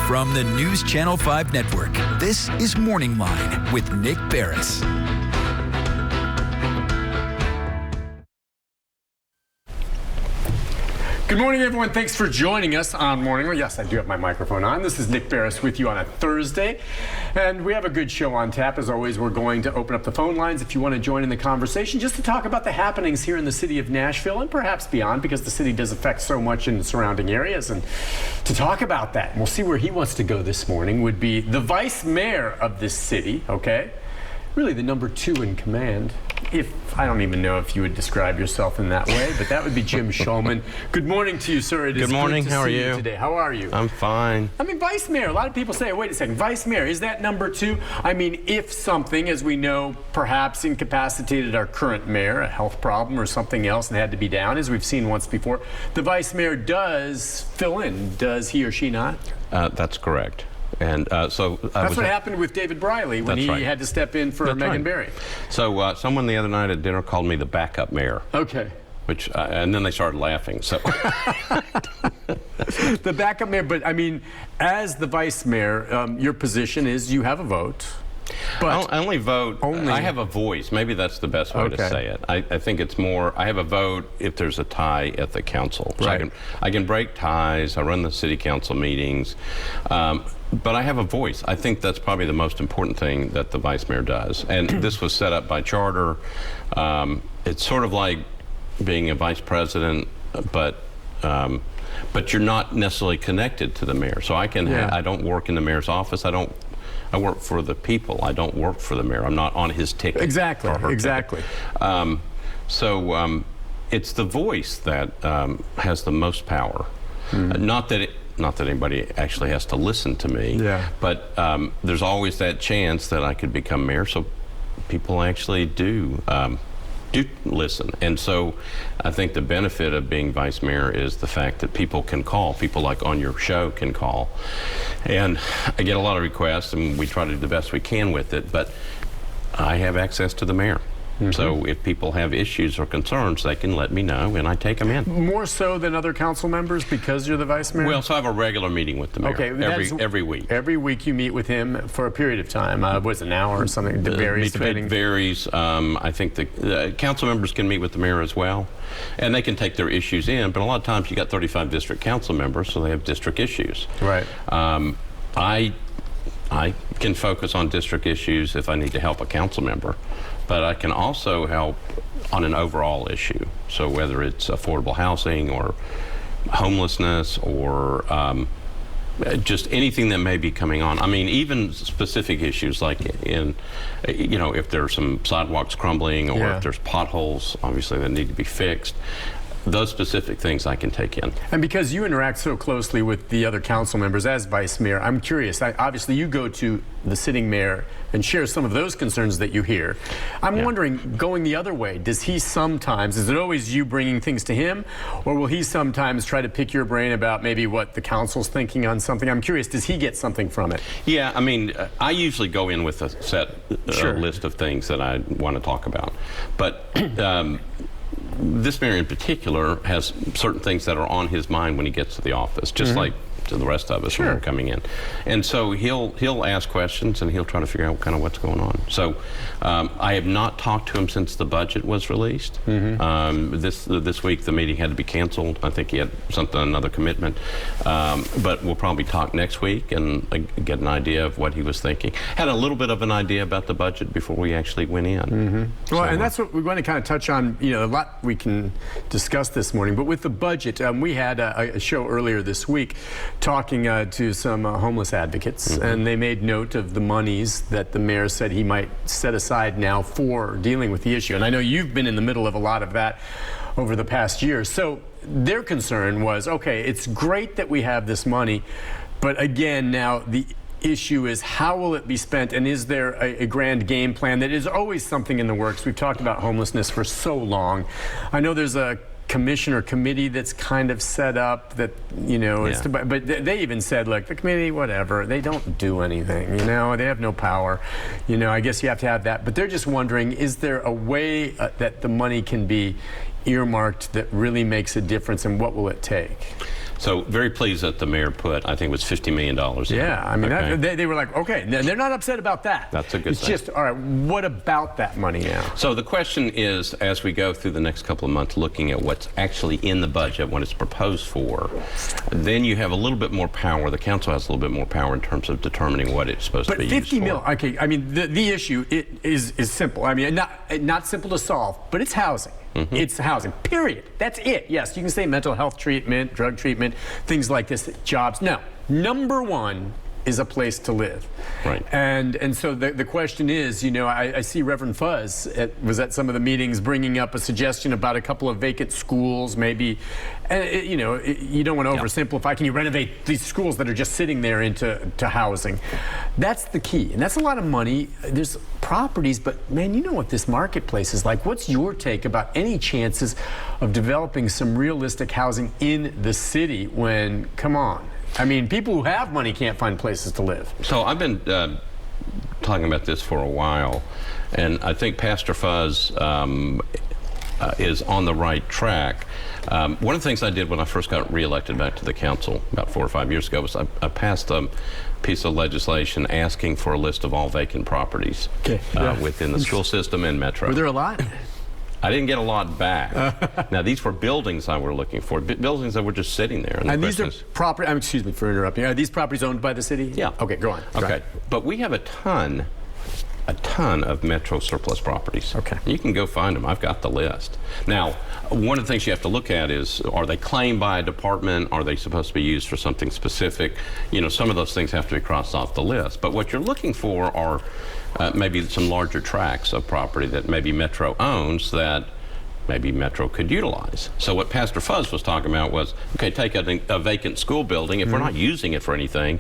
From the News Channel 5 Network, this is Morning Line with Nick Barris. Good morning, everyone. Thanks for joining us on Morning Line. Yes, I do have my microphone on. This is Nick Barris with you on a Thursday. And we have a good show on tap. As always, we're going to open up the phone lines if you want to join in the conversation, just to talk about the happenings here in the city of Nashville and perhaps beyond, because the city does affect so much in the surrounding areas. And to talk about that, and we'll see where he wants to go this morning, would be the vice mayor of this city, okay? Really the number 2 in command. I don't even know if you would describe yourself in that way, but that would be Jim Shulman. Good morning to you, sir. Good morning. How are you today? How are you? I'm fine. I mean, vice mayor. A lot of people say, wait a second, vice mayor, is that number 2? I mean, if something, as we know, perhaps incapacitated our current mayor, a health problem or something else, and had to be down, as we've seen once before, the vice mayor does fill in. Does he or she not? That's correct. And that's what happened with David Briley when he had to step in for Megan Barry. So someone the other night at dinner called me the backup mayor. Okay. Which and then they started laughing. So the backup mayor, but I mean, as the vice mayor, your position is you have a vote. But I only vote. I have a voice. Maybe that's the best way to say it. I think it's more. I have a vote if there's a tie at the council. So right. I can break ties. I run the city council meetings. But I have a voice. I think that's probably the most important thing that the vice mayor does. And this was set up by charter. It's sort of like being a vice president, but you're not necessarily connected to the mayor. So I can. I don't work in the mayor's office. I work for the people. I don't work for the mayor. I'm not on his ticket. Exactly. Exactly. So it's the voice that has the most power. Not that anybody actually has to listen to me, but there's always that chance that I could become mayor, so people actually do listen. And so I think the benefit of being vice mayor is the fact that people can call. People like on your show can call. And I get a lot of requests, and we try to do the best we can with it, but I have access to the mayor. So if people have issues or concerns, they can let me know, and I take them in. More so than other council members because you're the vice mayor? Well, so I have a regular meeting with the mayor every week. Every week you meet with him for a period of time. Was it an hour or something? It varies. It varies. I think the council members can meet with the mayor as well, and they can take their issues in, but a lot of times you got 35 district council members, so they have district issues. Right. I can focus on district issues if I need to help a council member, but I can also help on an overall issue. So whether it's affordable housing or homelessness or just anything that may be coming on. I mean, even specific issues like if there's some sidewalks crumbling or if there's potholes, obviously, that need to be fixed. Those specific things I can take in. And because you interact so closely with the other council members as vice mayor, I'm curious. Obviously, you go to the sitting mayor and share some of those concerns that you hear. I'm wondering, going the other way, is it always you bringing things to him, or will he sometimes try to pick your brain about maybe what the council's thinking on something? I'm curious, does he get something from it? Yeah, I mean, I usually go in with a set list of things that I want to talk about. But this mayor in particular has certain things that are on his mind when he gets to the office, just like to the rest of us when we're coming in. And so he'll ask questions, and he'll try to figure out kind of what's going on. So I have not talked to him since the budget was released. This week the meeting had to be canceled. I think he had another commitment. But we'll probably talk next week and get an idea of what he was thinking. Had a little bit of an idea about the budget before we actually went in. Well, and that's what we're going to kind of touch on. A lot we can discuss this morning. But with the budget, we had a show earlier this week talking to some homeless advocates, and they made note of the monies that the mayor said he might set aside now for dealing with the issue. And I know you've been in the middle of a lot of that over the past year. So their concern was, okay, it's great that we have this money, but again, now the issue is how will it be spent, and is there a grand game plan? That is always something in the works. We've talked about homelessness for so long. I know there's a commission or committee that's kind of set up that, but they even said, look, the committee, whatever, they don't do anything, they have no power. I guess you have to have that. But they're just wondering, is there a way that the money can be earmarked that really makes a difference, and what will it take? So very pleased that the mayor put, I think it was $50 million. Yeah, I mean, they were like, okay, they're not upset about that. That's a good It's thing. just, all right, what about that money now? So the question is, as we go through the next couple of months looking at what's actually in the budget, what it's proposed for, then you have a little bit more power. The council has a little bit more power in terms of determining what it's supposed to be used for. But 50 mil, okay, I mean, the issue is simple. I mean, not simple to solve, but it's housing. It's housing, period. That's it. Yes, you can say mental health treatment, drug treatment, things like this, jobs. No, number one is a place to live. Right. And so the question is, you know, I see Reverend Fuzz was at some of the meetings bringing up a suggestion about a couple of vacant schools, maybe. And you know, you don't want to oversimplify. Can you renovate these schools that are just sitting there into housing? That's the key, and that's a lot of money. There's properties, but man, you know what this marketplace is like. What's your take about any chances of developing some realistic housing in the city when, come on, I mean, people who have money can't find places to live. So I've been talking about this for a while, and I think Pastor Fuzz is on the right track. One of the things I did when I first got reelected back to the council about 4 or 5 years ago was I passed a piece of legislation asking for a list of all vacant properties within the school system and Metro. Were there a lot? I didn't get a lot back. Now, these were buildings I were looking for, buildings that were just sitting there. And these are property, excuse me for interrupting. Are these properties owned by the city? Yeah. Okay, go on. Okay, but we have a ton of Metro surplus properties. Okay. You can go find them. I've got the list. Now, one of the things you have to look at is, are they claimed by a department? Are they supposed to be used for something specific? You know, some of those things have to be crossed off the list. But what you're looking for are maybe some larger tracts of property that maybe Metro owns that maybe Metro could utilize. So what Pastor Fuzz was talking about was, okay, take a vacant school building. If we're not using it for anything,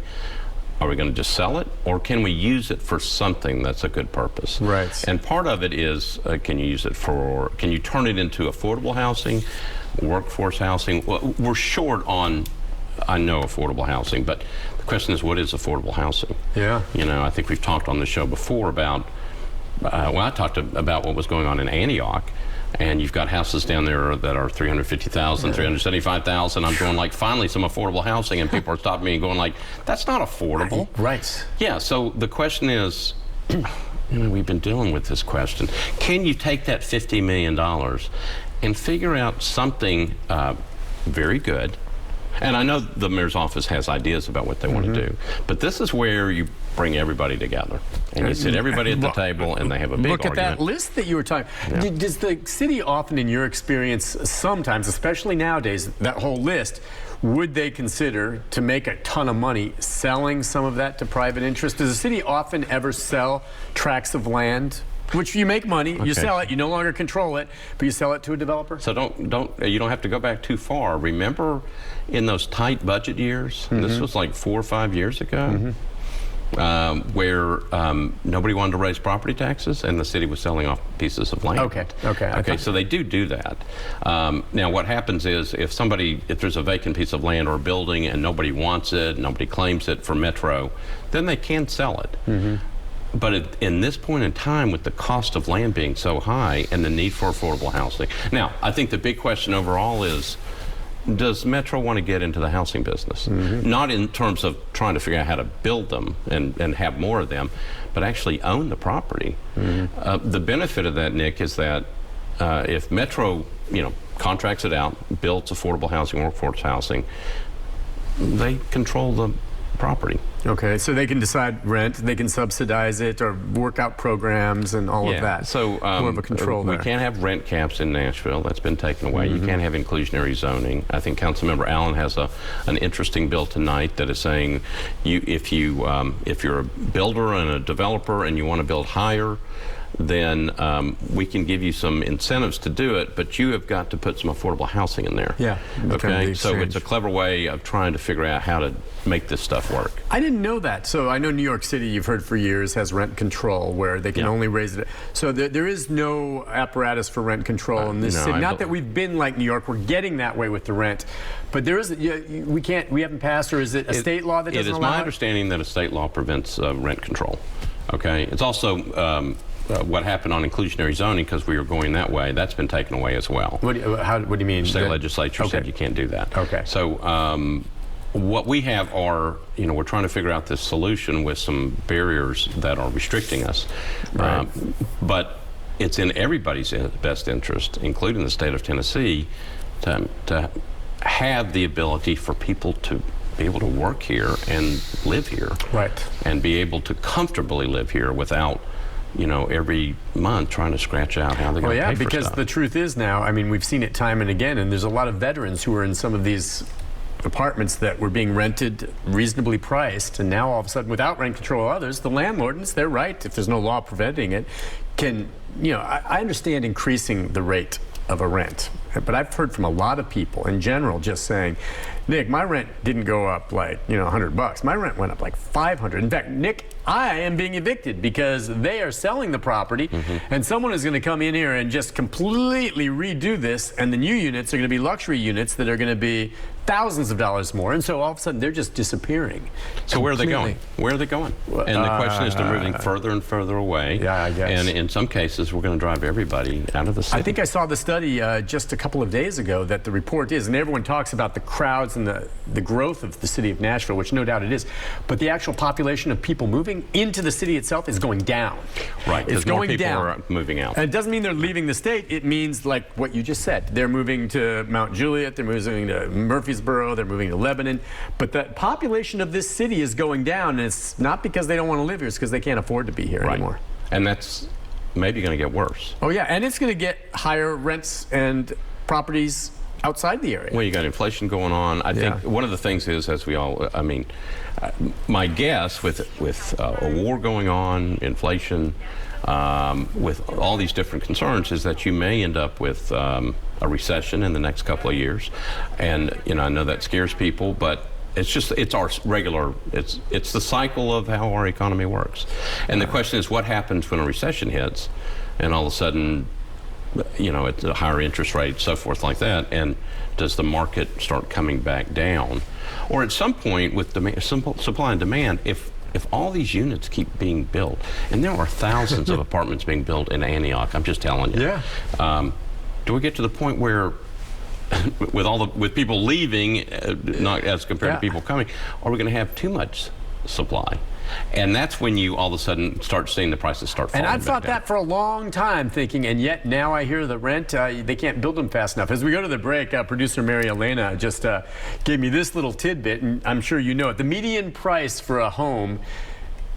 are we going to just sell it, or can we use it for something that's a good purpose? Right. And part of it is, can you use it for, can you turn it into affordable housing, workforce housing? Well, we're short on, I know, affordable housing, but the question is, what is affordable housing? Yeah. You know, I think we've talked on the show before about, well, I talked about what was going on in Antioch, and you've got houses down there that are $350,000, $375,000. I'm going like, finally some affordable housing, and people are stopping me and going like, that's not affordable. Right. Yeah, so the question is, you know, we've been dealing with this question. Can you take that $50 million and figure out something very good? And I know the mayor's office has ideas about what they want to do, but this is where you bring everybody together and you sit everybody at the table and they have a big Look argument. at that list that you were talking. Yeah. Does the city often, in your experience, sometimes, especially nowadays, that whole list, would they consider, to make a ton of money, selling some of that to private interests? Does the city often ever sell tracts of land? Which you make money, you sell it, you no longer control it, but you sell it to a developer? So you don't have to go back too far. Remember in those tight budget years, this was like 4 or 5 years ago, where nobody wanted to raise property taxes and the city was selling off pieces of land. Okay, so they do that. Now what happens is if there's a vacant piece of land or a building and nobody wants it, nobody claims it for Metro, then they can sell it. But in this point in time, with the cost of land being so high and the need for affordable housing. Now, I think the big question overall is, does Metro want to get into the housing business? Not in terms of trying to figure out how to build them and have more of them, but actually own the property. The benefit of that, Nick, is that if Metro, contracts it out, builds affordable housing, workforce housing, they control the property. Okay, so they can decide rent, they can subsidize it, or work out programs and all of that. So more of a control we there. can't have rent caps in Nashville. That's been taken away. You can't have inclusionary zoning. I think Councilmember Allen has an interesting bill tonight that is saying if you're a builder and a developer and you want to build higher, then we can give you some incentives to do it, but you have got to put some affordable housing in there. Yeah. Okay. So it's a clever way of trying to figure out how to make this stuff work. I didn't know that. So I know New York City, you've heard for years, has rent control where they can only raise it. So there is no apparatus for rent control in this city. Not that we've been like New York. We're getting that way with the rent. But there is, we haven't passed, or is it a state law that doesn't allow it? It is my understanding that a state law prevents rent control. Okay. It's also what happened on inclusionary zoning, because we were going that way, that's been taken away as well. What do you mean? State legislature said you can't do that. Okay. So what we have are, we're trying to figure out this solution with some barriers that are restricting us. Right. But it's in everybody's best interest, including the state of Tennessee, to have the ability for people to be able to work here and live here. Right. And be able to comfortably live here without, every month trying to scratch out how they're going to pay for stuff. Because the truth is now, I mean, we've seen it time and again, and there's a lot of veterans who are in some of these apartments that were being rented reasonably priced, and now all of a sudden, without rent control of others, the landlord, and it's their right, if there's no law preventing it, can, I understand increasing the rate of a rent, but I've heard from a lot of people in general just saying, Nick, my rent didn't go up like, $100. My rent went up like $500. In fact, Nick, I am being evicted because they are selling the property, and someone is going to come in here and just completely redo this, and the new units are going to be luxury units that are going to be thousands of dollars more, and so all of a sudden they're just disappearing. So where are they going? Where are they going? And the question is, they're moving further and further away. Yeah, I guess. And in some cases, we're going to drive everybody out of the city. I think I saw the study just a couple of days ago that the report is, and everyone talks about the crowds and the growth of the city of Nashville, which no doubt it is, but the actual population of people moving into the city itself is going down. Right, it's going more people down. are moving out. And it doesn't mean they're leaving the state. It means, like what you just said, they're moving to Mount Juliet, they're moving to Murfreesboro, they're moving to Lebanon, but the population of this city is going down, and it's not because they don't want to live here, it's because they can't afford to be here anymore. And that's maybe going to get worse. Oh yeah, and it's going to get higher rents and properties outside the area. Well, you got inflation going on. I think one of the things is, as we all, my guess with a war going on, inflation, with all these different concerns, is that you may end up with a recession in the next couple of years. And I know that scares people, but it's our regular, it's the cycle of how our economy works. And the question is, what happens when a recession hits, and all of a sudden, it's a higher interest rate, so forth like that, and does the market start coming back down? Or at some point with demand, supply and demand, if all these units keep being built, and there are thousands of apartments being built in Antioch, I'm just telling you. Yeah. Do we get to the point where, with people leaving, not as compared to people coming, are we going to have too much supply? And that's when you all of a sudden start seeing the prices start falling. And I've thought that for a long time, thinking, and yet now I hear the rent, they can't build them fast enough. As we go to the break, producer Mary Elena just gave me this little tidbit, and I'm sure you know it. The median price for a home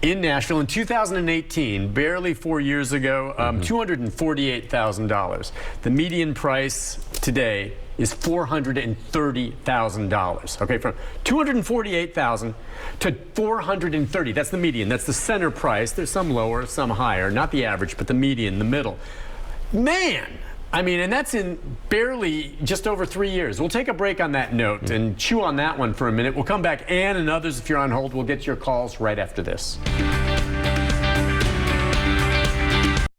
in Nashville in 2018, barely 4 years ago, $248,000. The median price today is $430,000. Okay, from $248,000 to $430,000. That's the median. That's the center price. There's some lower, some higher. Not the average, but the median, the middle. Man! I mean, and that's in barely just over 3 years. We'll take a break on that note and chew on that one for a minute. We'll come back. Ann and others, if you're on hold, we'll get your calls right after this.